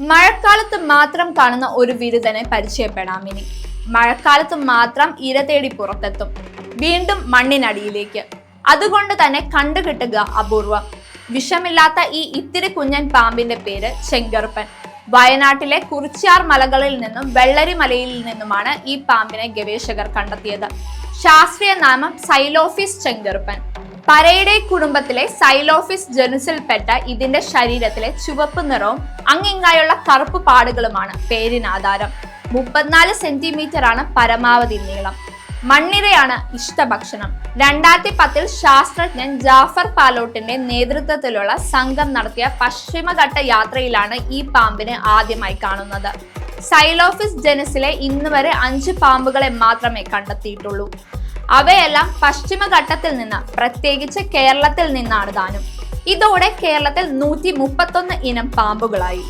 മഴക്കാലത്ത് മാത്രം കാണുന്ന ഒരു വിരുദ്ധനെ പരിചയപ്പെടാം ഇനി. മഴക്കാലത്ത് മാത്രം ഇര തേടി പുറത്തെത്തും, വീണ്ടും മണ്ണിനടിയിലേക്ക്. അതുകൊണ്ട് തന്നെ കണ്ടുകിട്ടുക അപൂർവം. വിഷമില്ലാത്ത ഈ ഇത്തിരി കുഞ്ഞൻ പാമ്പിന്റെ പേര് ചെങ്കറുപ്പൻ. വയനാട്ടിലെ കുറിച്യാർ മലകളിൽ നിന്നും വെള്ളരി മലയിൽ നിന്നുമാണ് ഈ പാമ്പിനെ ഗവേഷകർ കണ്ടെത്തിയത്. ശാസ്ത്രീയ നാമം സൈലോഫിസ് ചെങ്കറുപ്പൻ. പരൈഡേ കുടുംബത്തിലെ സൈലോഫിസ് ജനുസിൽപ്പെട്ട ഇതിന്റെ ശരീരത്തിലെ ചുവപ്പ് നിറവും അങ്ങിങ്ങായുള്ള കറുപ്പ് പാടുകളുമാണ് പേരിനാധാരം. 34 സെന്റിമീറ്റർ ആണ് പരമാവധി നീളം. മണ്ണിരയാണ് ഇഷ്ടഭക്ഷണം. 2010 ശാസ്ത്രജ്ഞൻ ജാഫർ പാലോട്ടിന്റെ നേതൃത്വത്തിലുള്ള സംഘം നടത്തിയ പശ്ചിമഘട്ട യാത്രയിലാണ് ഈ പാമ്പിനെ ആദ്യമായി കാണുന്നത്. സൈലോഫിസ് ജനുസിലെ ഇന്നുവരെ 5 പാമ്പുകളെ മാത്രമേ കണ്ടെത്തിയിട്ടുള്ളൂ. അവയെല്ലാം പശ്ചിമഘട്ടത്തിൽ നിന്ന്, പ്രത്യേകിച്ച് കേരളത്തിൽ നിന്നാണ് താനും. ഇതോടെ കേരളത്തിൽ 131 ഇനം പാമ്പുകളായി.